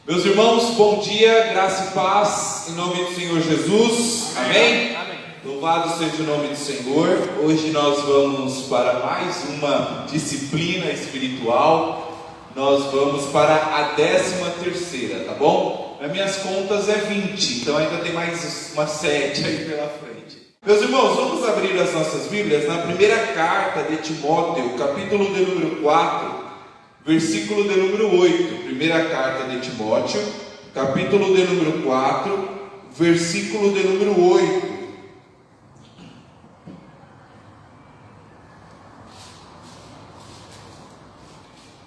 Meus irmãos, bom dia, graça e paz, em nome do Senhor Jesus, amém? Amém. Louvado seja o nome do Senhor. Hoje nós vamos para mais uma disciplina espiritual. Nós vamos para a 13ª, tá bom? Nas minhas contas é 20, então ainda tem mais uma 7 aí pela frente. Meus irmãos, vamos abrir as nossas Bíblias na primeira carta de Timóteo, capítulo de número 4, versículo de número 8. Primeira carta de Timóteo, capítulo de número 4, versículo de número 8.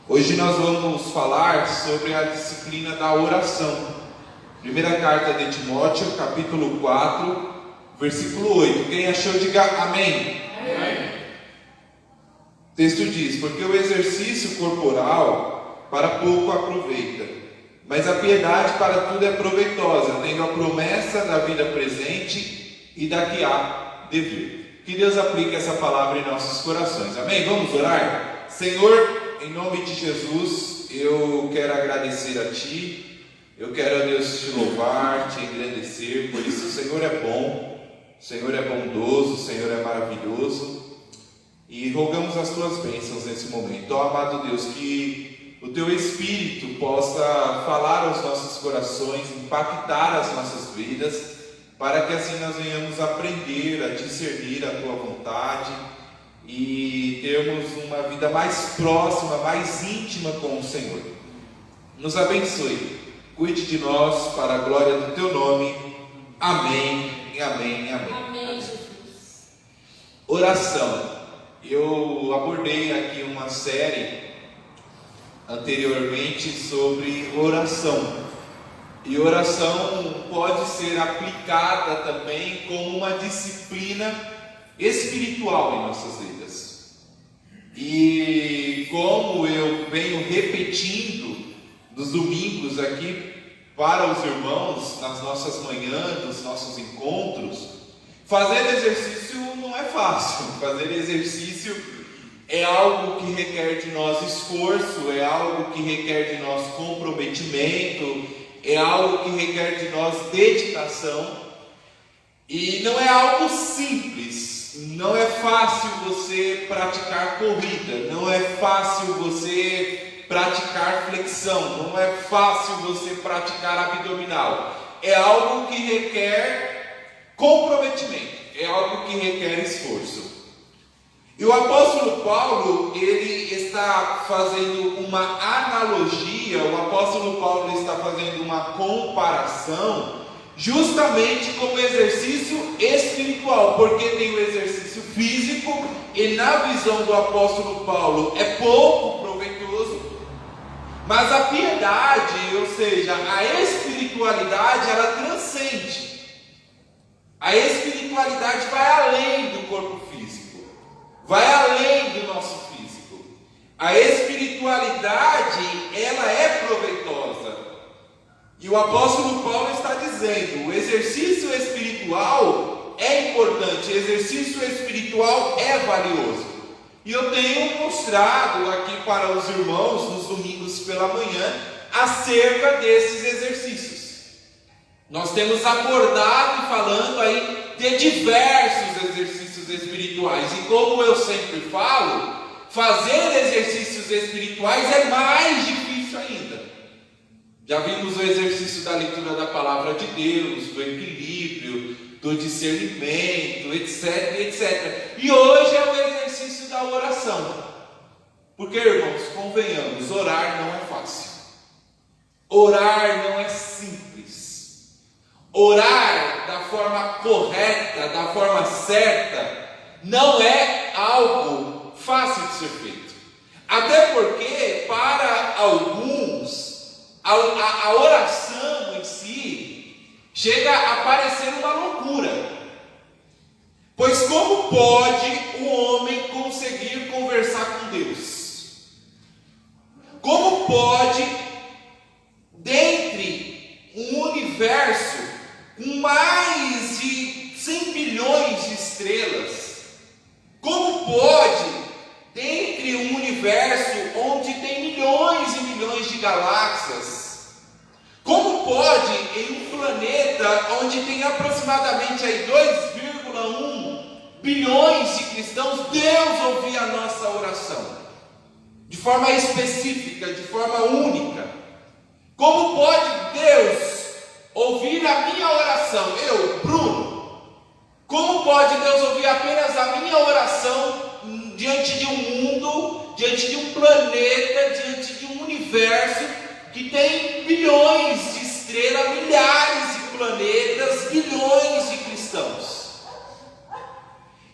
Hoje nós vamos falar sobre a disciplina da oração. Primeira carta de Timóteo, capítulo 4, versículo 8. Quem achou, diga amém. Amém. O texto diz: porque o exercício corporal para pouco aproveita, mas a piedade para tudo é proveitosa, tendo a promessa da vida presente e da que há de vir. Que Deus aplique essa palavra em nossos corações, amém? Vamos orar? Senhor, em nome de Jesus, eu quero agradecer a Ti, eu quero, a Deus, Te louvar, Te engrandecer, por isso o Senhor é bom, o Senhor é bondoso, o Senhor é maravilhoso. E rogamos as Tuas bênçãos nesse momento. Ó amado Deus, que o Teu Espírito possa falar aos nossos corações, impactar as nossas vidas, para que assim nós venhamos aprender a discernir a Tua vontade e termos uma vida mais próxima, mais íntima com o Senhor. Nos abençoe, cuide de nós para a glória do Teu nome. Amém, amém, amém. Amém, Jesus. Oração. Eu abordei aqui uma série anteriormente sobre oração. E oração pode ser aplicada também como uma disciplina espiritual em nossas vidas. E como eu venho repetindo nos domingos aqui para os irmãos, nas nossas manhãs, nos nossos encontros, fazer exercício não é fácil. Fazer exercício é algo que requer de nós esforço, é algo que requer de nós comprometimento, é algo que requer de nós dedicação. E não é algo simples, não é fácil você praticar corrida, não é fácil você praticar flexão, não é fácil você praticar abdominal. É algo que requer comprometimento, é algo que requer esforço. E o apóstolo Paulo, ele está fazendo uma analogia, o apóstolo Paulo está fazendo uma comparação justamente com o exercício espiritual, porque tem o exercício físico e na visão do apóstolo Paulo é pouco proveitoso, mas a piedade, ou seja, a espiritualidade, ela transcende. A espiritualidade vai além do corpo físico, vai além do nosso físico. A espiritualidade, ela é proveitosa. E o apóstolo Paulo está dizendo: o exercício espiritual é importante, o exercício espiritual é valioso. E eu tenho mostrado aqui para os irmãos nos domingos pela manhã acerca desses exercícios. Nós temos abordado e falando aí de diversos exercícios espirituais. E como eu sempre falo, fazer exercícios espirituais é mais difícil ainda. Já vimos o exercício da leitura da palavra de Deus, do equilíbrio, do discernimento, etc, etc. E hoje é o exercício da oração. Porque, irmãos, convenhamos, orar não é fácil. Orar não é simples. Orar da forma correta, da forma certa, não é algo fácil de ser feito. Até porque, para alguns, a oração em si chega a parecer uma loucura. Pois como pode o homem conseguir conversar com Deus? Como pode, dentre um universo com mais de 100 bilhões de estrelas, como pode, dentre um universo onde tem milhões e milhões de galáxias, em um planeta onde tem aproximadamente aí 2,1 bilhões de cristãos, Deus ouvir a nossa oração de forma específica, de forma única. Como pode Deus ouvir a minha oração? Eu, Bruno. Como pode Deus ouvir apenas a minha oração diante de um mundo, diante de um planeta, diante de um universo que tem bilhões de estrelas, milhares de planetas, bilhões de cristãos?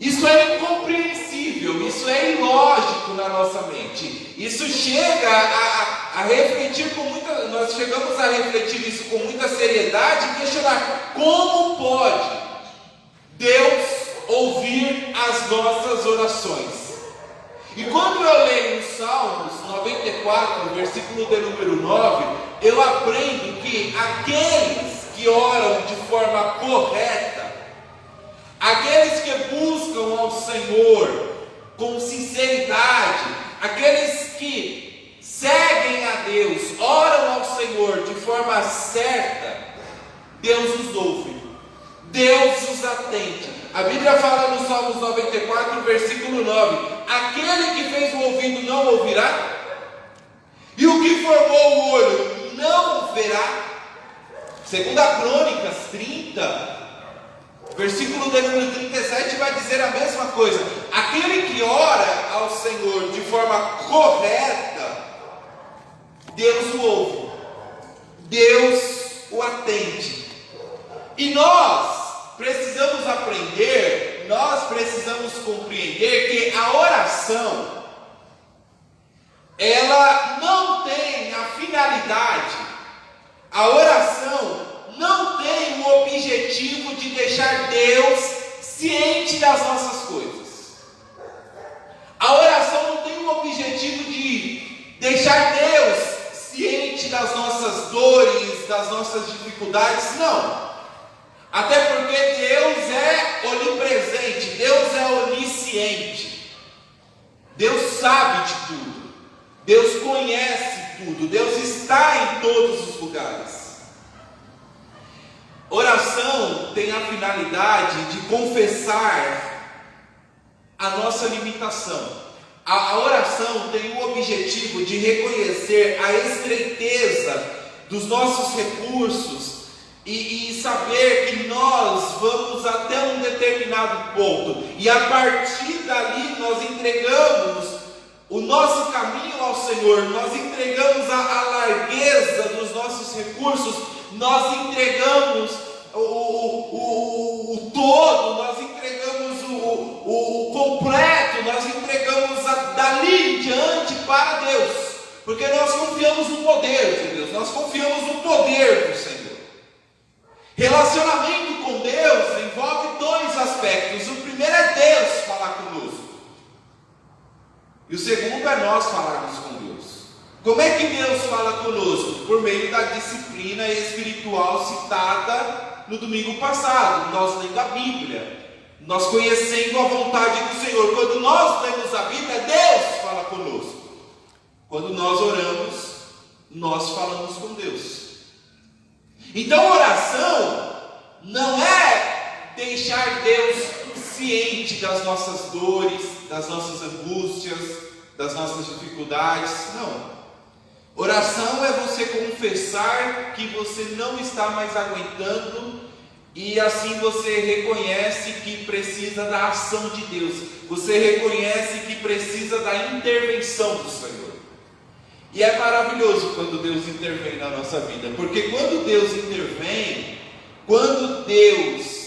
Isso é incompreensível, isso é ilógico na nossa mente. Isso chega a refletir com muita... Nós chegamos a refletir isso com muita seriedade e questionar como pode Deus ouvir as nossas orações. E quando eu leio os Salmos 94, versículo de número 9, eu aprendo que aqueles que oram de forma correta, aqueles que buscam ao Senhor com sinceridade, aqueles que seguem a Deus, oram ao Senhor de forma certa, Deus os ouve, Deus os atende. A Bíblia fala no Salmos 94, versículo 9: aquele que fez o ouvido não ouvirá, e o que formou o olho não verá. Segunda Crônicas 30, versículo de número 37 vai dizer a mesma coisa. Aquele que ora ao Senhor de forma correta, Deus o ouve, Deus o atende. E nós precisamos aprender, nós precisamos compreender que a oração, ela não tem a finalidade, a oração não tem o objetivo de deixar Deus ciente das nossas coisas. A oração não tem o objetivo de deixar Deus ciente das nossas dores, das nossas dificuldades, não. Até porque Deus é onipresente, Deus é onisciente. Deus sabe de tudo, Deus conhece tudo, Deus está em todos os lugares. Oração tem a finalidade de confessar a nossa limitação. A oração tem o objetivo de reconhecer a estreiteza dos nossos recursos e saber que nós vamos até um determinado ponto, e a partir dali nós entregamos o nosso caminho ao Senhor, nós entregamos a largueza dos nossos recursos, nós entregamos o todo, nós entregamos o completo, nós entregamos dali em diante para Deus, porque nós confiamos no poder de Deus, nós confiamos no poder do Senhor. Relacionamento com Deus envolve dois aspectos. O primeiro é Deus falar conosco, e o segundo é nós falarmos com Deus. Como é que Deus fala conosco? Por meio da disciplina espiritual citada no domingo passado, nós lendo a Bíblia, nós conhecendo a vontade do Senhor. Quando nós lemos a Bíblia, Deus fala conosco. Quando nós oramos, nós falamos com Deus. Então oração não é deixar Deus ciente das nossas dores, das nossas angústias, das nossas dificuldades, não. Oração é você confessar que você não está mais aguentando, e assim você reconhece que precisa da ação de Deus, você reconhece que precisa da intervenção do Senhor. E é maravilhoso quando Deus intervém na nossa vida, porque quando Deus intervém, quando Deus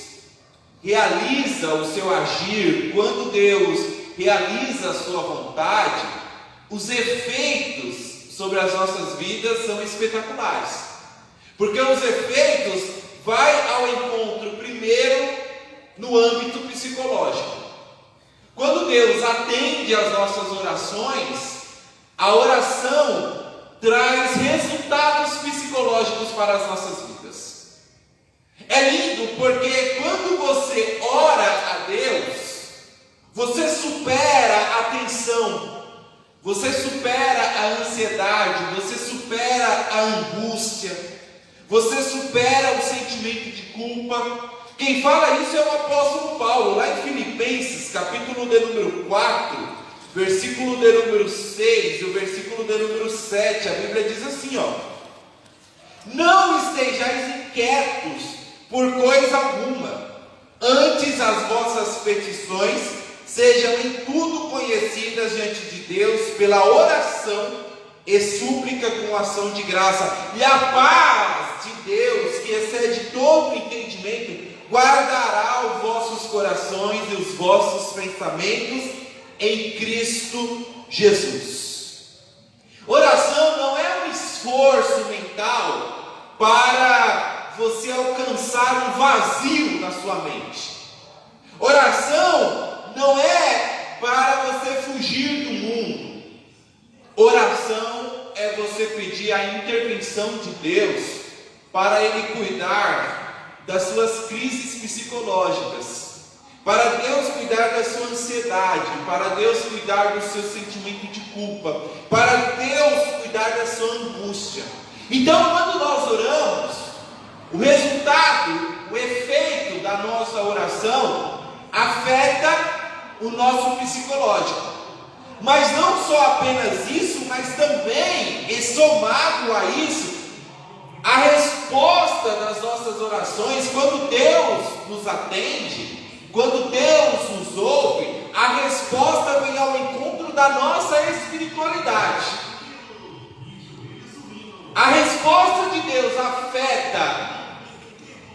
realiza o seu agir, quando Deus realiza a sua vontade, os efeitos sobre as nossas vidas são espetaculares, porque os efeitos vai ao encontro primeiro no âmbito psicológico. Quando Deus atende às nossas orações, a oração traz resultados psicológicos para as nossas vidas. É lindo porque quando você ora a Deus, você supera a tensão, você supera a ansiedade, você supera a angústia, Você supera o sentimento de culpa. Quem fala isso é o apóstolo Paulo, lá em Filipenses, capítulo de número 4, versículo de número 6, e o versículo de número 7, a Bíblia diz assim, ó: não estejais inquietos por coisa alguma, antes as vossas petições sejam em tudo conhecidas diante de Deus pela oração e súplica com ação de graça, e a paz de Deus, que excede todo entendimento, guardará os vossos corações e os vossos pensamentos em Cristo Jesus. Oração não é um esforço mental para você alcançar um vazio na sua mente. Oração não é para você fugir do mundo. Oração é você pedir a intervenção de Deus para Ele cuidar das suas crises psicológicas, para Deus cuidar da sua ansiedade, para Deus cuidar do seu sentimento de culpa, para Deus cuidar da sua angústia. Então, quando nós oramos, o resultado, o efeito da nossa oração afeta o nosso psicológico. Mas não só apenas isso, mas também, e somado a isso, a resposta das nossas orações, quando Deus nos atende, quando Deus nos ouve, a resposta vem ao encontro da nossa espiritualidade. A resposta de Deus afeta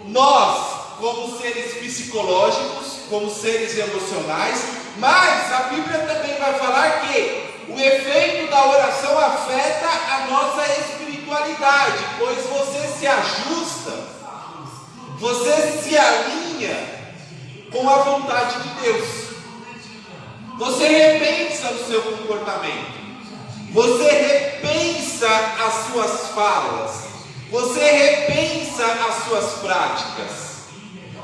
nós como seres psicológicos, como seres emocionais, mas a Bíblia também vai falar que o efeito da oração afeta a nossa espiritualidade, pois você se ajusta, você se alinha com a vontade de Deus. Você repensa o seu comportamento, você repensa as suas falas, você repensa as suas práticas.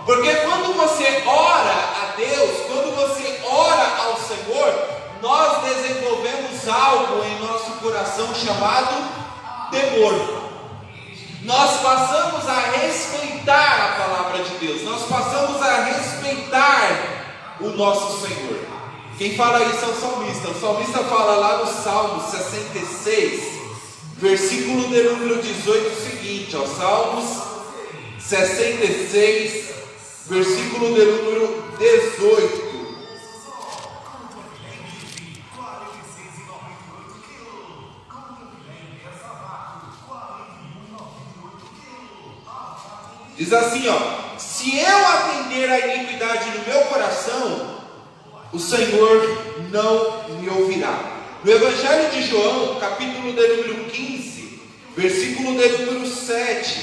Porque quando você ora a Deus, quando você ora ao Senhor, nós desenvolvemos algo em nosso coração chamado temor. Nós passamos a respeitar a palavra de Deus, nós passamos a respeitar o nosso Senhor. Quem fala isso é o salmista. O salmista fala lá no Salmo 66, versículo de número 18, o seguinte, ó, Salmos 66, versículo de número 18. Diz assim, ó: se eu atender a iniquidade no meu coração, o Senhor não me ouvirá. No Evangelho de João, capítulo de número 15, versículo de número 7,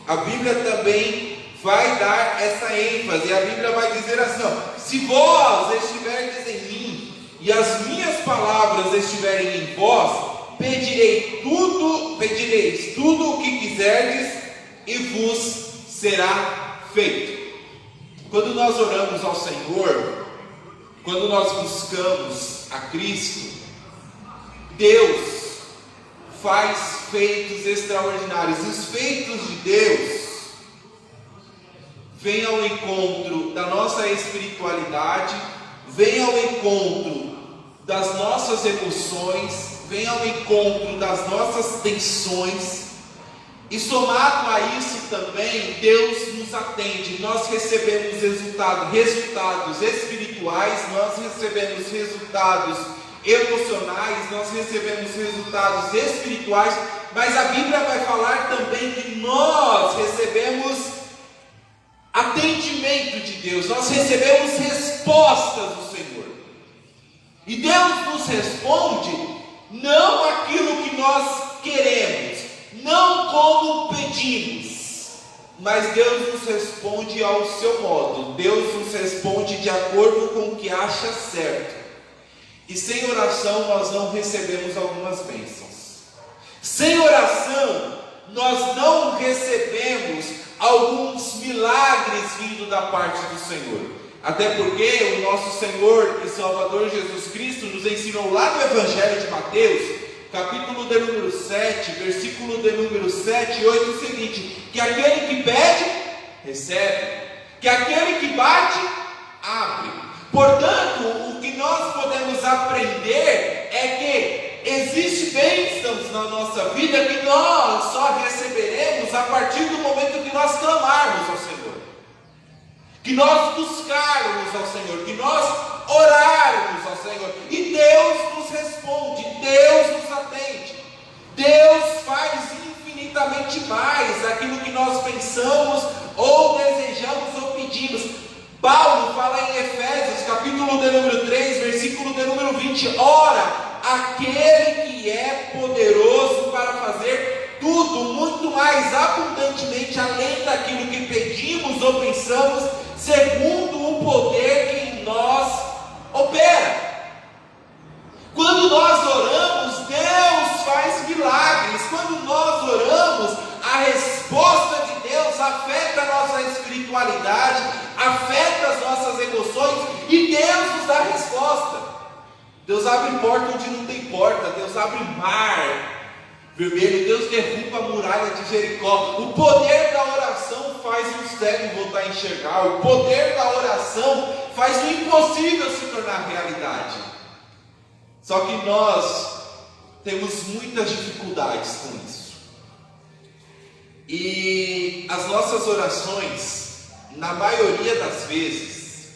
a Bíblia também vai dar essa ênfase. A Bíblia vai dizer assim, ó: se vós estiverdes em mim e as minhas palavras estiverem em vós, pedireis tudo o que quiserdes e vos será feito. Quando nós oramos ao Senhor, quando nós buscamos a Cristo, Deus faz feitos extraordinários. Os feitos de Deus vêm ao encontro da nossa espiritualidade, vêm ao encontro das nossas emoções, vêm ao encontro das nossas tensões. E somado a isso também, Deus nos atende, nós recebemos resultados espirituais, nós recebemos resultados emocionais, nós recebemos resultados espirituais, mas a Bíblia vai falar também que nós recebemos atendimento de Deus, nós recebemos respostas do Senhor. E Deus nos responde não aquilo que nós queremos, não como pedimos, mas Deus nos responde ao seu modo. Deus nos responde de acordo com o que acha certo. E sem oração nós não recebemos algumas bênçãos. Sem oração nós não recebemos alguns milagres vindo da parte do Senhor. Até porque o nosso Senhor e Salvador Jesus Cristo nos ensinou lá no Evangelho de Mateus, capítulo de número 7, versículo de número 7 e 8, o seguinte: que aquele que pede, recebe, que aquele que bate, abre. Portanto, o que nós podemos aprender é que existe bênçãos na nossa vida que nós só receberemos a partir do momento que nós clamarmos ao Senhor, que nós buscarmos ao Senhor, que nós orarmos ao Senhor, e Deus nos responde, Deus nos atende, Deus faz infinitamente mais aquilo que nós pensamos, ou desejamos, ou pedimos. Paulo fala em Efésios, capítulo de número 3, versículo de número 20, ora, aquele que é poderoso para fazer tudo, muito mais abundantemente, além daquilo que pedimos ou pensamos, segundo o poder que em nós opera. Quando nós oramos, Deus faz milagres. Quando nós oramos, a resposta de Deus afeta a nossa espiritualidade, afeta as nossas emoções, e Deus nos dá resposta. Deus abre porta onde não tem porta, Deus abre mar vermelho, Deus derruba a muralha de Jericó. O poder da oração faz o cego voltar a enxergar. O poder da oração faz o impossível se tornar realidade. Só que nós temos muitas dificuldades com isso. E as nossas orações, na maioria das vezes,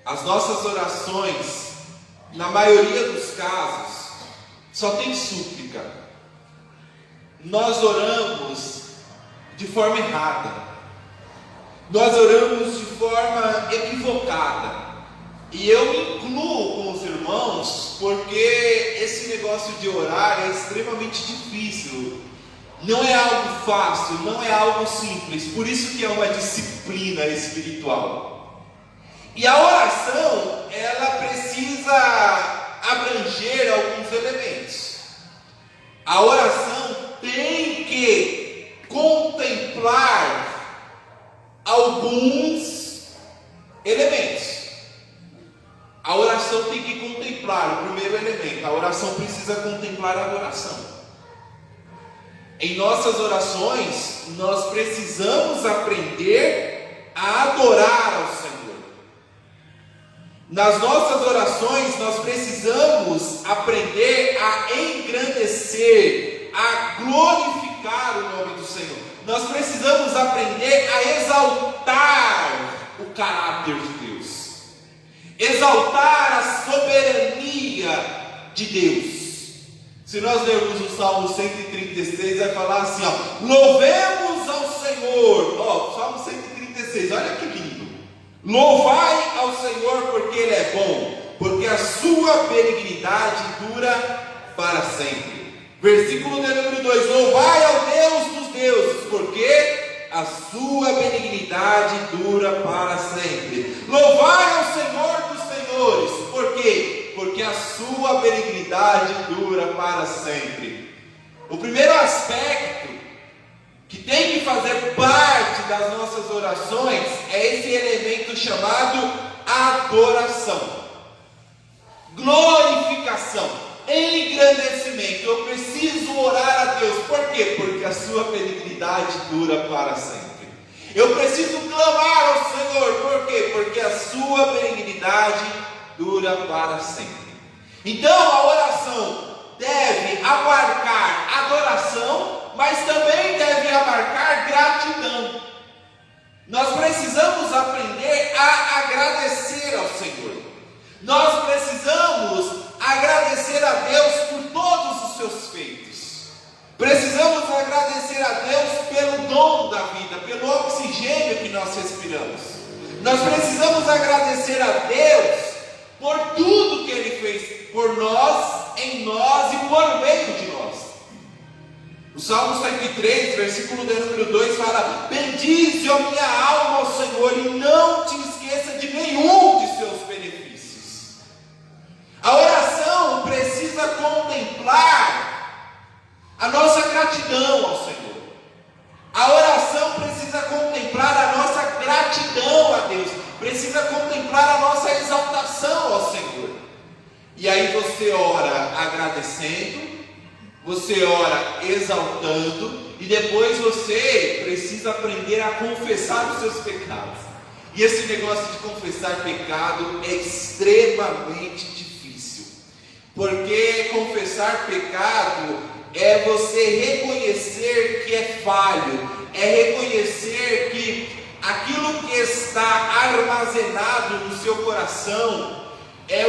as nossas orações, na maioria dos casos, só tem súplica. Nós oramos de forma errada, nós oramos de forma equivocada, e eu me incluo com os irmãos, porque esse negócio de orar é extremamente difícil, não é algo fácil, não é algo simples, por isso que é uma disciplina espiritual. E a oração, ela precisa abranger alguns elementos. A oração tem que contemplar alguns elementos. A oração tem que contemplar o primeiro elemento. A oração precisa contemplar a adoração. Em nossas orações, nós precisamos aprender a adorar ao Senhor. Nas nossas orações, nós precisamos aprender a engrandecer, a glorificar o nome do Senhor. Nós precisamos aprender a exaltar o caráter de Deus, exaltar a soberania de Deus. Se nós lermos o Salmo 136, vai falar assim, ó: louvemos ao Senhor. Ó, Salmo 136, olha que lindo. Louvai ao Senhor porque Ele é bom, porque a sua benignidade dura para sempre. Versículo de número 2: louvai ao Deus dos deuses, porque a sua benignidade dura para sempre. Louvai ao Senhor dos senhores, por quê? Porque a sua benignidade dura para sempre. O primeiro aspecto que tem que fazer parte das nossas orações é esse elemento chamado adoração, glorificação, engrandecimento. Eu preciso orar a Deus, por quê? Porque a sua benignidade dura para sempre. Eu preciso clamar ao Senhor, por quê? Porque a sua benignidade dura para sempre. Então a oração deve abarcar adoração, mas também deve abarcar gratidão. Nós precisamos aprender a agradecer ao Senhor. Nós precisamos agradecer a Deus por todos os seus feitos. Precisamos agradecer a Deus pelo dom da vida, pelo oxigênio que nós respiramos. Nós precisamos agradecer a Deus por tudo que Ele fez por nós, em nós e por meio de nós. O Salmo 103, versículo de número 2 fala: bendize, ó minha alma, ao Senhor, e não te esqueça de nenhum de seus benefícios. A oração precisa contemplar a nossa gratidão ao Senhor. A oração precisa contemplar a nossa gratidão a Deus, precisa contemplar a nossa exaltação ao Senhor. E aí você ora agradecendo, você ora exaltando, e depois você precisa aprender a confessar os seus pecados. E esse negócio de confessar pecado é extremamente difícil, porque confessar pecado é você reconhecer que é falho, é reconhecer que aquilo que está armazenado no seu coração é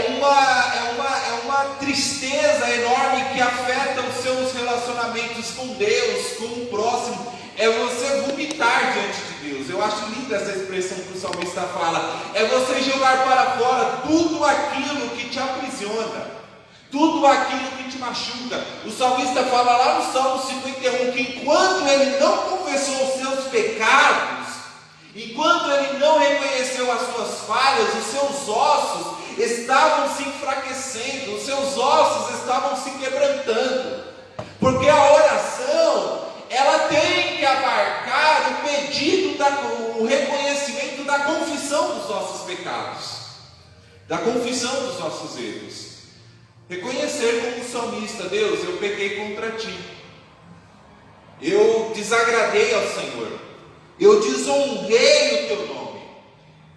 uma tristeza enorme que afeta os seus relacionamentos com Deus, com o próximo. É você vomitar diante de Deus. Eu acho linda essa expressão que o salmista fala. É você jogar para fora tudo aquilo que te aprisiona, tudo aquilo que te machuca. O salmista fala lá no Salmo 51 que enquanto ele não confessou os seus pecados, enquanto ele não reconheceu as suas falhas, os seus ossos estavam se enfraquecendo, os seus ossos estavam se quebrantando, porque a oração, ela tem que abarcar o pedido, o reconhecimento da confissão dos nossos pecados, da confissão dos nossos erros, reconhecer como salmista: Deus, eu pequei contra ti, eu desagradei ao Senhor, eu desonrei o teu nome.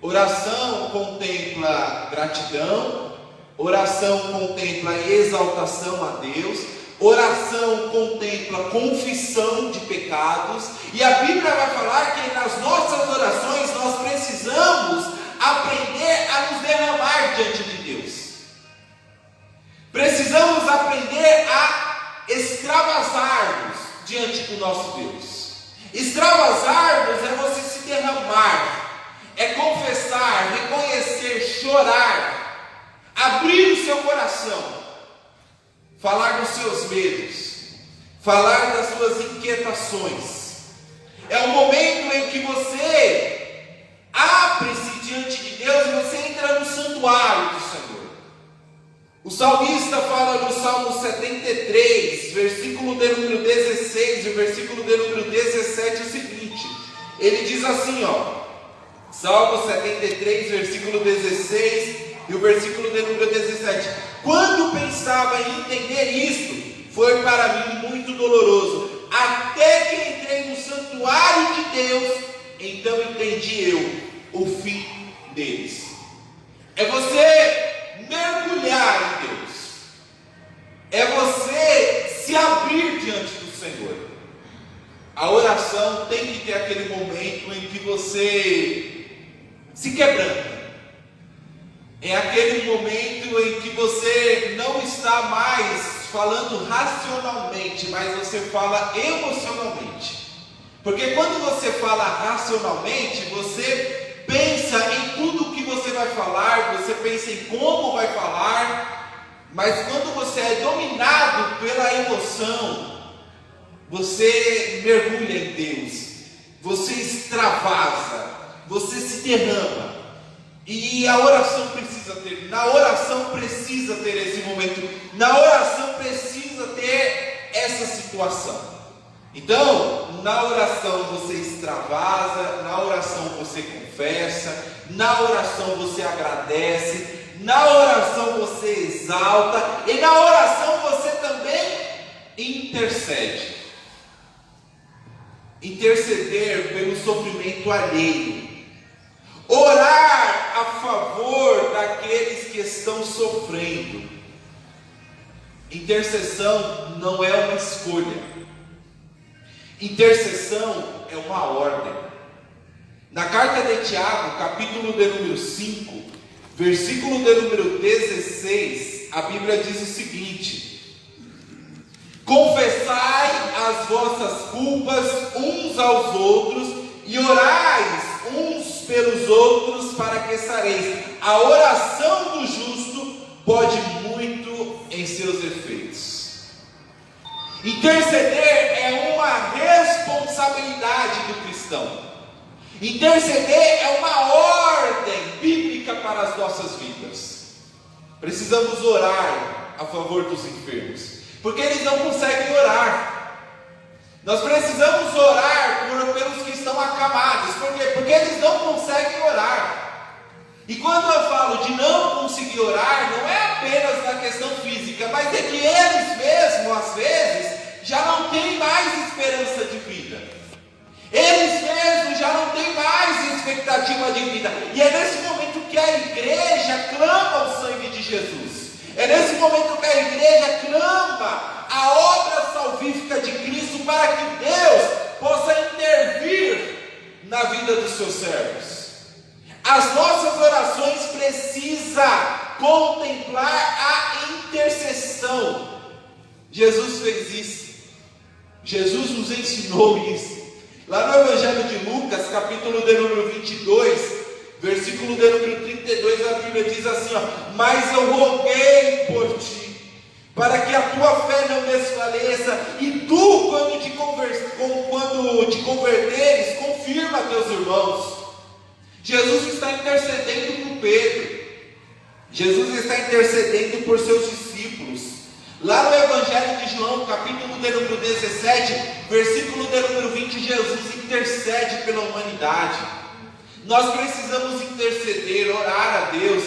Oração contempla gratidão, oração contempla exaltação a Deus, oração contempla confissão de pecados, e a Bíblia vai falar que nas nossas orações nós precisamos aprender a nos derramar diante de Deus. Precisamos aprender a extravasarmos diante do nosso Deus. Extravasarmos é você se derramar, é confessar, reconhecer, chorar, abrir o seu coração, falar dos seus medos, falar das suas inquietações. É o momento em que você abre-se diante de Deus e você entra no santuário do Senhor. O salmista fala no Salmo 73, versículo de número 16 e o versículo de número 17 o seguinte: ele diz assim, Salmo 73, versículo 16 e o versículo de número 17: quando pensava em entender isto, foi para mim muito doloroso, até que entrei no santuário de Deus, então entendi eu o fim deles. É você mergulhar em Deus, é você se abrir diante do Senhor. A oração tem que ter aquele momento em que você se quebranta, é aquele momento em que você não está mais falando racionalmente, mas você fala emocionalmente. Porque quando você fala racionalmente, você pensa em tudo que você vai falar, você pensa em como vai falar, mas quando você é dominado pela emoção, você mergulha em Deus, você extravasa, você se derrama. E a oração precisa ter, na oração precisa ter esse momento, na oração precisa ter essa situação. Então, na oração você extravasa, na oração você confessa, na oração você agradece, na oração você exalta, e na oração você também intercede. Interceder pelo sofrimento alheio, orar a favor daqueles que estão sofrendo. Intercessão não é uma escolha. Intercessão é uma ordem. Na carta de Tiago, capítulo de número 5, versículo de número 16, a Bíblia diz o seguinte: confessai as vossas culpas uns aos outros e orais uns pelos outros para que sareis. A oração do justo pode muito em seus efeitos. Interceder é uma responsabilidade do cristão. Interceder é uma ordem bíblica para as nossas vidas. Precisamos orar a favor dos enfermos, porque eles não conseguem orar. Nós precisamos orar pelos que estão acamados. Por quê? Porque eles não conseguem orar. E quando eu falo de não conseguir orar, não é apenas na questão física, mas é que eles mesmos, às vezes, já não têm mais esperança de vida. Eles mesmos já não têm mais expectativa de vida. E é nesse momento que a igreja clama o sangue de Jesus. É nesse momento que a igreja clama a obra salvífica de Cristo para que Deus possa intervir na vida dos seus servos. As nossas orações precisam contemplar a intercessão. Jesus fez isso. Jesus nos ensinou isso. Lá no Evangelho de Lucas, capítulo de número 22, versículo de número 32, a Bíblia diz assim, mas eu roguei por ti, para que a tua fé não desfaleça, e tu, quando te converteres, confirma teus irmãos. Jesus está intercedendo por Pedro, Jesus está intercedendo por seus discípulos. Lá no Evangelho de João, capítulo de número 17, versículo de número 20, Jesus intercede pela humanidade. Nós precisamos interceder, orar a Deus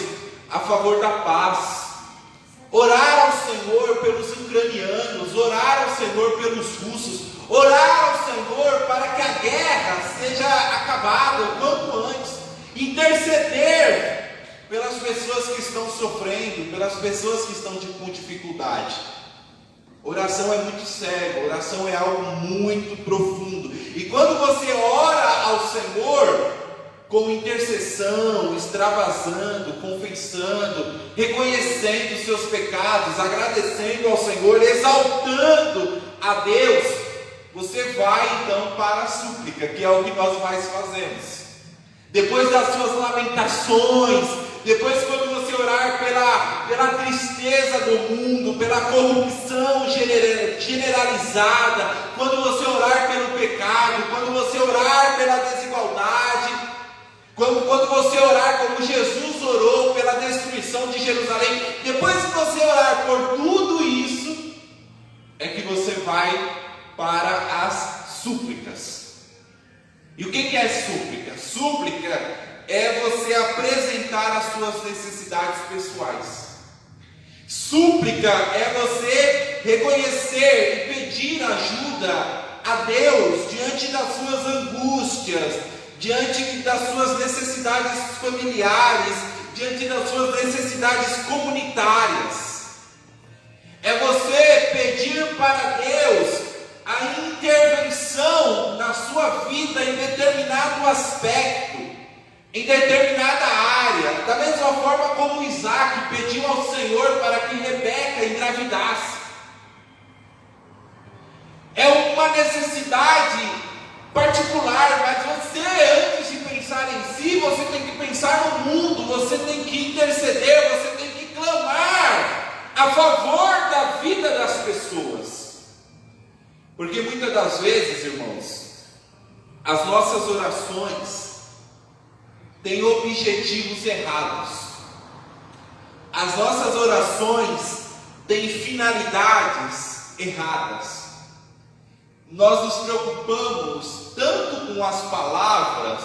a favor da paz, orar ao Senhor pelos ucranianos, orar ao Senhor pelos russos, orar ao Senhor para que a guerra seja acabada o quanto antes, interceder pelas pessoas que estão sofrendo, pelas pessoas que estão com dificuldade. Oração é muito sério, oração é algo muito profundo. E quando você ora ao Senhor com intercessão, extravasando, confessando, reconhecendo os seus pecados, agradecendo ao Senhor, exaltando a Deus, você vai então para a súplica, que é o que nós mais fazemos. Depois das suas lamentações, depois quando você orar pela tristeza do mundo, pela corrupção generalizada, quando você orar pelo pecado, quando você orar pela desigualdade, quando você orar como Jesus orou pela destruição de Jerusalém, depois que você orar por tudo isso, é que você vai para as súplicas. E o que é súplica? Súplica é você apresentar as suas necessidades pessoais. Súplica é você reconhecer e pedir ajuda a Deus diante das suas angústias, diante das suas necessidades familiares, diante das suas necessidades comunitárias. É você pedir para Deus a intervenção na sua vida em determinado aspecto, em determinada área, da mesma forma como Isaac pediu ao Senhor para que Rebeca engravidasse. É uma necessidade particular, mas você, antes de pensar em si, você tem que pensar no mundo, você tem que interceder, você tem que clamar a favor da vida das pessoas. Porque muitas das vezes, irmãos, as nossas orações têm objetivos errados. As nossas orações têm finalidades erradas. Nós nos preocupamos tanto com as palavras,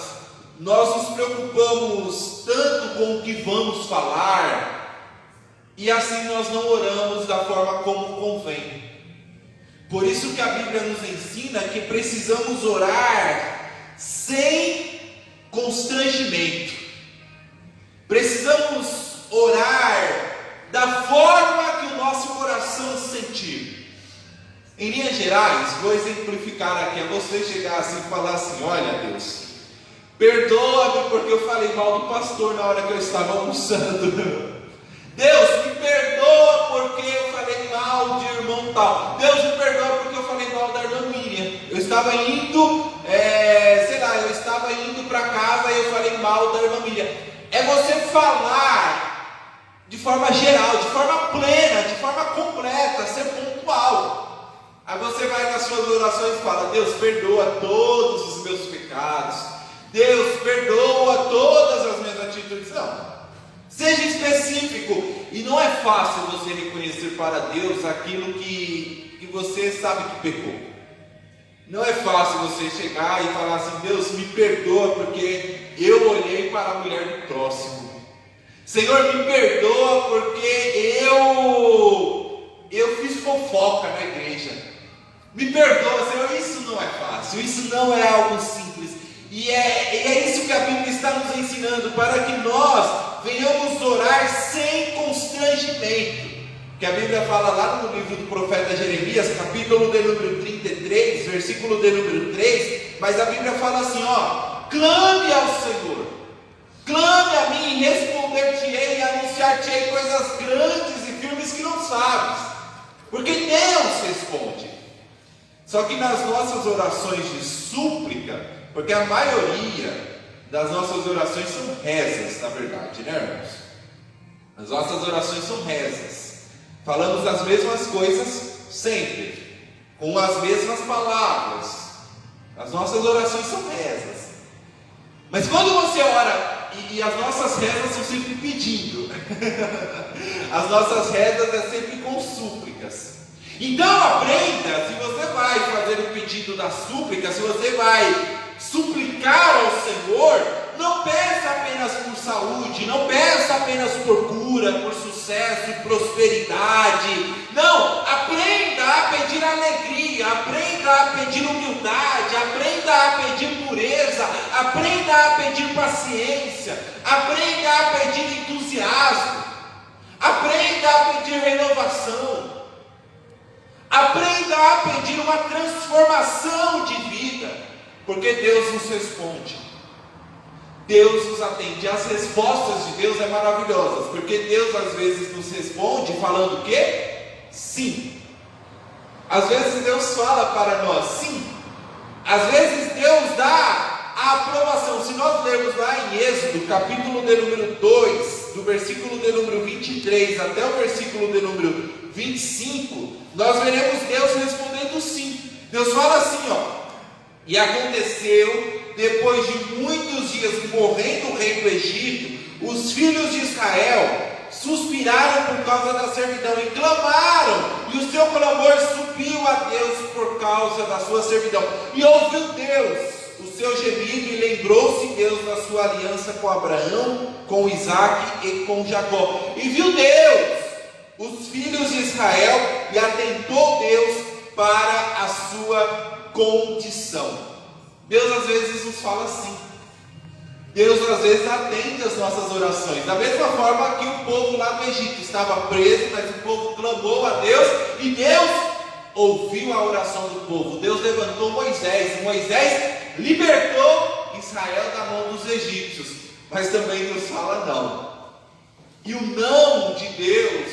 nós nos preocupamos tanto com o que vamos falar, e assim nós não oramos da forma como convém. Por isso que a Bíblia nos ensina que precisamos orar sem constrangimento. Precisamos orar da forma que o nosso coração sentir. Em linhas gerais, vou exemplificar aqui, é você chegar assim e falar assim: olha Deus, perdoa-me porque eu falei mal do pastor na hora que eu estava almoçando. Deus, me perdoa porque eu falei mal de irmão tal. Deus, me perdoa porque eu falei mal da irmã Miriam. Eu estava indo, eu estava indo para casa e eu falei mal da irmã Miriam. É você falar de forma geral, de forma plena, de forma completa, ser pontual. Aí você vai nas suas orações e fala: Deus, perdoa todos os meus pecados. Deus, perdoa todas as minhas atitudes. Não. Seja específico. E não é fácil você reconhecer para Deus aquilo que você sabe que pecou. Não é fácil você chegar e falar assim: Deus, me perdoa porque eu olhei para a mulher do próximo. Senhor, me perdoa porque eu fiz fofoca na igreja. Me perdoa, Senhor, isso não é fácil, isso não é algo simples. E é isso que a Bíblia está nos ensinando, para que nós venhamos orar sem constrangimento. Que a Bíblia fala lá no livro do profeta Jeremias, capítulo de número 33, versículo de número 3, mas a Bíblia fala assim, clame ao Senhor, clame a mim e responder-te-ei e anunciar-te-ei coisas grandes e firmes que não sabes, porque Deus responde. Só que nas nossas orações de súplica, porque a maioria das nossas orações são rezas, na verdade, né, irmãos? As nossas orações são rezas. Falamos as mesmas coisas sempre, com as mesmas palavras. As nossas orações são rezas. Mas quando você ora, e as nossas rezas são sempre pedindo, as nossas rezas é sempre com súplicas. Então aprenda, se você vai fazer o pedido da súplica, se você vai suplicar ao Senhor, não peça apenas por saúde, não peça apenas por cura, por sucesso e prosperidade. Não, aprenda a pedir alegria, aprenda a pedir humildade, aprenda a pedir pureza, aprenda a pedir paciência, aprenda a pedir entusiasmo, aprenda a pedir renovação, aprenda a pedir uma transformação de vida. Porque Deus nos responde, Deus nos atende. As respostas de Deus são maravilhosas, porque Deus às vezes nos responde falando o quê? Sim. Às vezes Deus fala para nós sim. Às vezes Deus dá a aprovação. Se nós lermos lá em Êxodo, capítulo de número 2, do versículo de número 23 até o versículo de número 25, nós veremos Deus respondendo sim. Deus fala assim, e aconteceu, depois de muitos dias morrendo o rei do Egito, os filhos de Israel suspiraram por causa da servidão e clamaram, e o seu clamor subiu a Deus por causa da sua servidão. E ouviu Deus o seu gemido, e lembrou-se Deus da sua aliança com Abraão, com Isaque e com Jacó. E viu Deus os filhos de Israel, e atentou Deus para a sua condição. Deus às vezes nos fala assim. Deus às vezes atende as nossas orações. Da mesma forma que o povo lá do Egito estava preso, mas o povo clamou a Deus, e Deus ouviu a oração do povo. Deus levantou Moisés, e Moisés libertou Israel da mão dos egípcios. Mas também Deus fala não. E o não de Deus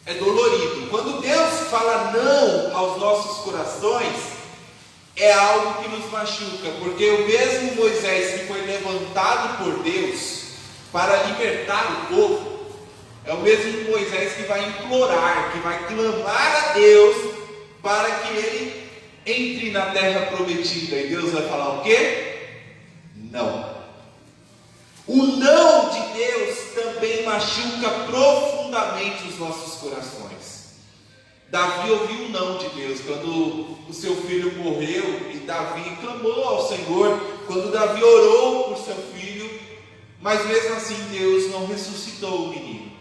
é dolorido. Quando Deus fala não aos nossos corações, é algo que nos machuca, porque o mesmo Moisés que foi levantado por Deus para libertar o povo, é o mesmo Moisés que vai implorar, que vai clamar a Deus para que ele entre na terra prometida. E Deus vai falar o quê? Não. O não de Deus também machuca profundamente os nossos corações. Davi ouviu o não de Deus quando o seu filho morreu, e Davi clamou ao Senhor, quando Davi orou por seu filho, mas mesmo assim Deus não ressuscitou o menino.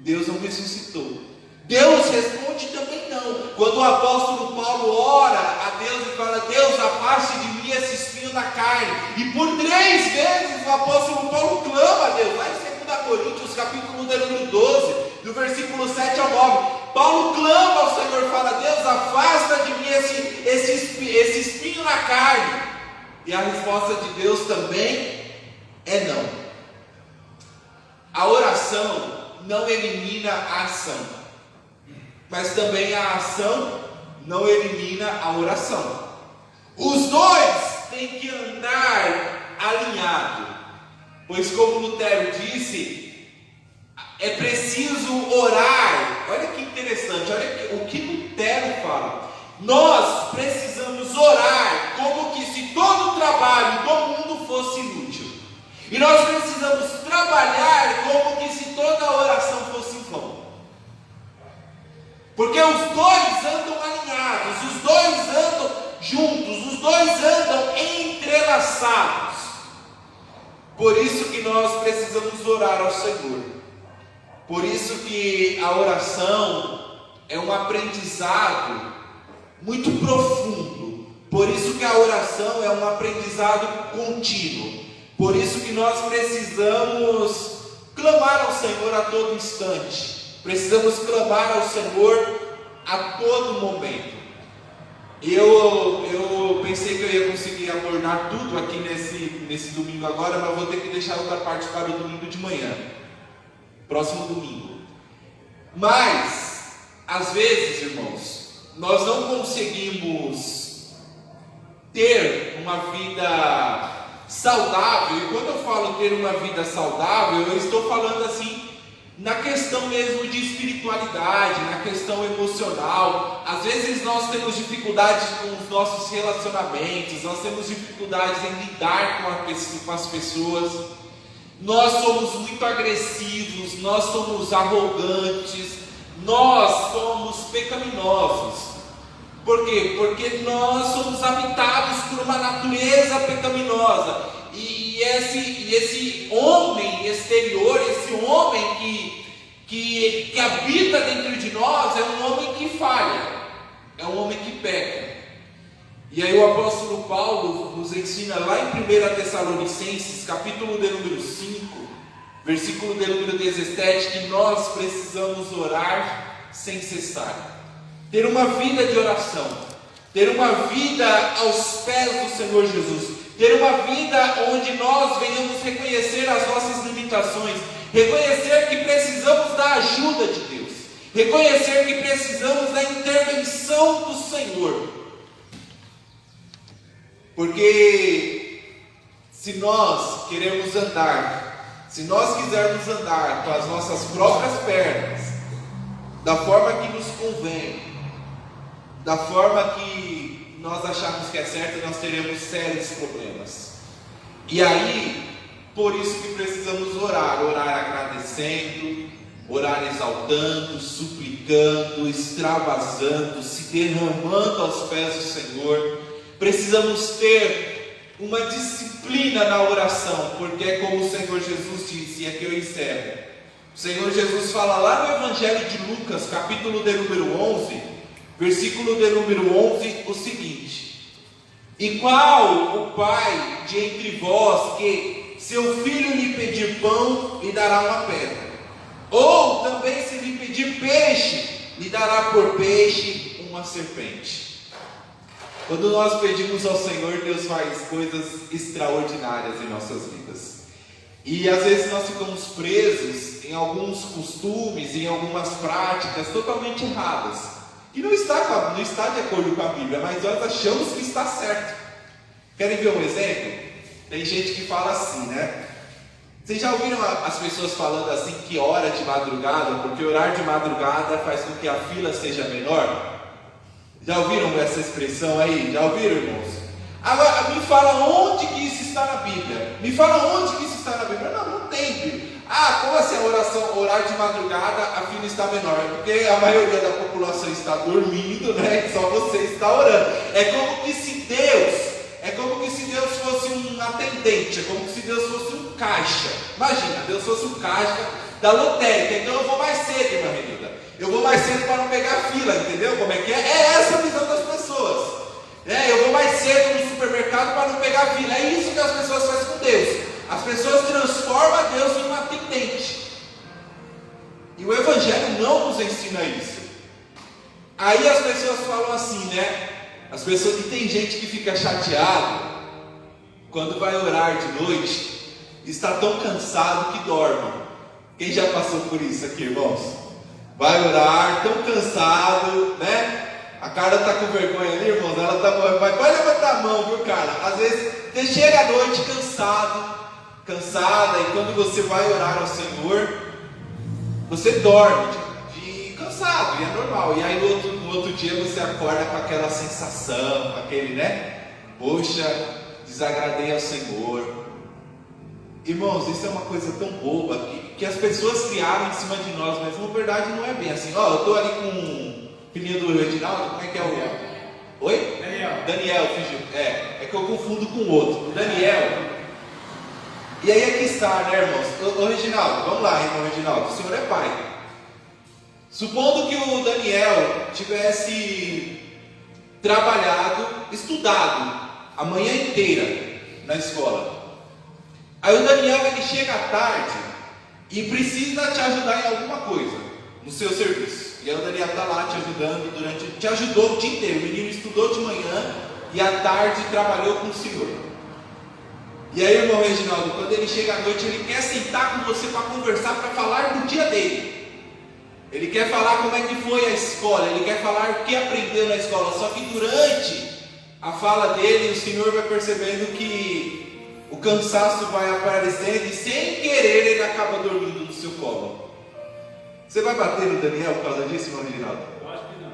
Deus não ressuscitou. Deus responde também não. Quando o apóstolo Paulo ora a Deus e fala: Deus, afaste de mim esse espinho na carne, e por 3 vezes o apóstolo Paulo clama a Deus, lá em 2 Coríntios, capítulo número 12, do versículo 7 ao 9, Paulo clama ao Senhor, fala: Deus, afasta de mim esse espinho na carne. E a resposta de Deus também é não. A oração não elimina a ação, mas também a ação não elimina a oração. Os dois têm que andar alinhado, pois como Lutero disse, é preciso orar. Olha que interessante, olha o que Lutero fala. Nós precisamos orar como que se todo o trabalho do mundo fosse inútil, e nós precisamos trabalhar como que se toda a oração fosse em vão, porque os dois andam alinhados, os dois andam juntos, os dois andam entrelaçados. Por isso que nós precisamos orar ao Senhor. Por isso que a oração é um aprendizado muito profundo. Por isso que a oração é um aprendizado contínuo. Por isso que nós precisamos clamar ao Senhor a todo instante. Precisamos clamar ao Senhor a todo momento. Eu pensei que eu ia conseguir abordar tudo aqui nesse domingo agora, mas vou ter que deixar outra parte para o domingo de manhã, próximo domingo. Mas, às vezes, irmãos, nós não conseguimos ter uma vida saudável. E quando eu falo ter uma vida saudável, eu estou falando assim, na questão mesmo de espiritualidade, na questão emocional. Às vezes nós temos dificuldades com os nossos relacionamentos, nós temos dificuldades em lidar com as pessoas, nós somos muito agressivos, nós somos arrogantes, nós somos pecaminosos. Por quê? Porque nós somos habitados por uma natureza pecaminosa. E esse homem exterior, esse homem que habita dentro de nós, é um homem que falha, é um homem que peca. E aí o apóstolo Paulo nos ensina lá em 1 Tessalonicenses, capítulo de número 5, versículo de número 17, que nós precisamos orar sem cessar. Ter uma vida de oração, ter uma vida aos pés do Senhor Jesus, ter uma vida onde nós venhamos reconhecer as nossas limitações, reconhecer que precisamos da ajuda de Deus, reconhecer que precisamos da intervenção do Senhor. Porque se nós queremos andar, se nós quisermos andar com as nossas próprias pernas, da forma que nos convém, da forma que nós acharmos que é certo, nós teremos sérios problemas. E aí, por isso que precisamos orar agradecendo, orar exaltando, suplicando, extravasando, se derramando aos pés do Senhor. Precisamos ter uma disciplina na oração, porque é como o Senhor Jesus disse, e aqui eu encerro. O Senhor Jesus fala lá no Evangelho de Lucas, capítulo de número 11, versículo de número 11, o seguinte: e qual o pai de entre vós que seu filho lhe pedir pão, lhe dará uma pedra? Ou também se lhe pedir peixe, lhe dará por peixe uma serpente? Quando nós pedimos ao Senhor, Deus faz coisas extraordinárias em nossas vidas. E às vezes nós ficamos presos em alguns costumes, em algumas práticas totalmente erradas, que não está de acordo com a Bíblia, mas nós achamos que está certo. Querem ver um exemplo? Tem gente que fala assim, né? Vocês já ouviram as pessoas falando assim que ora de madrugada, porque orar de madrugada faz com que a fila seja menor? Já ouviram essa expressão aí? Já ouviram, irmãos? Agora, me fala onde que isso está na Bíblia. Me fala onde que isso está na Bíblia. Não tem Bíblia. Como assim a oração, orar de madrugada, a fila está menor? Porque a maioria da população está dormindo, né? E só você está orando. É como se Deus fosse um atendente, é como se Deus fosse um caixa. Imagina, Deus fosse um caixa da lotérica. Então eu vou mais cedo, irmã Renilda. Eu vou mais cedo para não pegar fila, entendeu como é que é? É essa a visão das pessoas. Eu vou mais cedo no supermercado para não pegar fila. É isso que as pessoas fazem com Deus. As pessoas transformam Deus em um atendente. E o Evangelho não nos ensina isso. Aí as pessoas falam assim, né? E tem gente que fica chateado quando vai orar de noite, está tão cansado que dorme. Quem já passou por isso aqui, irmãos? Vai orar tão cansado, né? A cara está com vergonha ali, irmãos. Ela tá, vai levantar a mão, viu, cara? Às vezes você chega à noite cansada, e quando você vai orar ao Senhor, você dorme de cansado, e é normal. E aí no outro dia você acorda com aquela sensação, com aquele, né? Poxa, desagradei ao Senhor. Irmãos, isso é uma coisa tão boba que as pessoas criaram em cima de nós, mas na verdade não é bem assim. Eu estou ali com o filhinho do Reginaldo, como é que é o... Oi? Daniel, filho. É que eu confundo com o outro. O Daniel. E aí aqui está, né, irmãos? Ô Reginaldo, vamos lá, irmão Reginaldo. O senhor é pai. Supondo que o Daniel tivesse trabalhado, estudado a manhã inteira na escola. Aí o Daniel, ele chega à tarde e precisa te ajudar em alguma coisa no seu serviço. E aí o Daniel está lá te ajudando, te ajudou o dia inteiro. O menino estudou de manhã e à tarde trabalhou com o Senhor. E aí, irmão Reginaldo, quando ele chega à noite, ele quer sentar com você para conversar, para falar do dia dele. Ele quer falar como é que foi a escola, ele quer falar o que aprendeu na escola. Só que durante a fala dele, o Senhor vai percebendo que o cansaço vai aparecendo e sem querer ele acaba dormindo no seu colo. Você vai bater no Daniel por causa disso, irmão Reginaldo? Eu acho que não.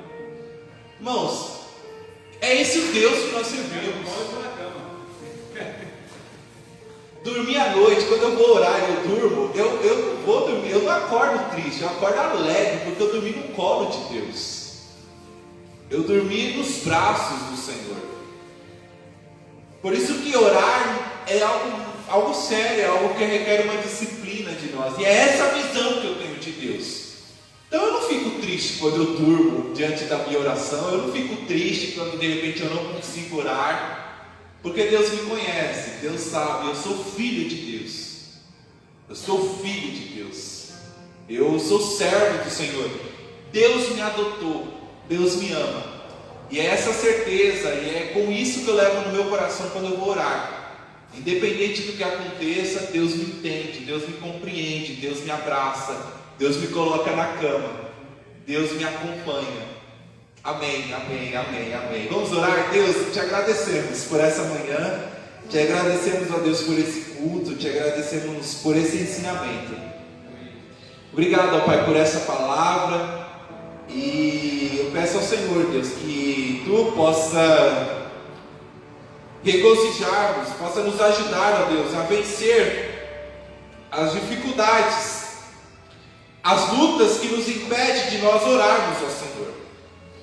Irmãos, é esse o Deus que nós servimos. Dormir à noite, quando eu vou orar e eu durmo, eu não vou dormir, eu não acordo triste, eu acordo alegre, porque eu dormi no colo de Deus. Eu dormi nos braços do Senhor. Por isso que orar é algo sério, é algo que requer uma disciplina de nós. E é essa visão que eu tenho de Deus. Então eu não fico triste quando eu durmo diante da minha oração, eu não fico triste quando de repente eu não consigo orar. Porque Deus me conhece, Deus sabe, eu sou filho de Deus. Eu sou filho de Deus. Eu sou servo do Senhor. Deus me adotou, Deus me ama. E é essa certeza, e é com isso que eu levo no meu coração quando eu vou orar. Independente do que aconteça, Deus me entende, Deus me compreende, Deus me abraça, Deus me coloca na cama, Deus me acompanha. Amém, amém, amém, amém. Vamos orar? Deus, te agradecemos por essa manhã, te agradecemos, ó Deus, por esse culto, te agradecemos por esse ensinamento. Obrigado, ó Pai, por essa palavra, e eu peço ao Senhor, Deus, que Tu possa regozijar-nos, possa nos ajudar, ó Deus, a vencer as dificuldades, as lutas que nos impedem de nós orarmos, ó Senhor.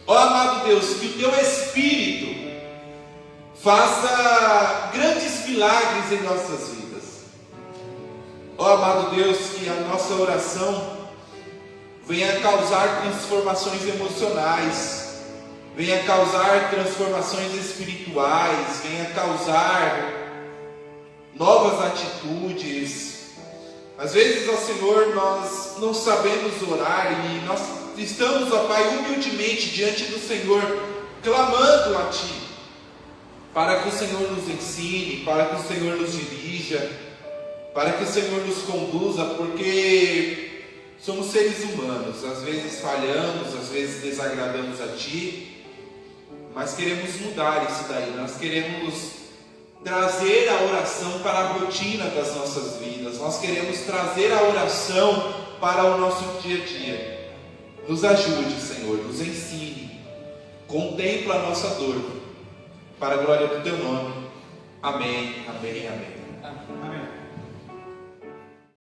Ó amado Deus, que o Teu Espírito faça grandes milagres em nossas vidas. Ó amado Deus, que a nossa oração venha causar transformações emocionais, venha causar transformações espirituais, venha causar novas atitudes. Às vezes, ó Senhor, nós não sabemos orar e nós estamos, ó Pai, humildemente diante do Senhor, clamando a Ti, para que o Senhor nos ensine, para que o Senhor nos dirija, para que o Senhor nos conduza, porque somos seres humanos, às vezes falhamos, às vezes desagradamos a Ti, mas queremos mudar isso daí, nós queremos trazer a oração para a rotina das nossas vidas, nós queremos trazer a oração para o nosso dia a dia. Nos ajude, Senhor, nos ensine, contempla a nossa dor, para a glória do Teu nome. Amém, amém, amém. Amém.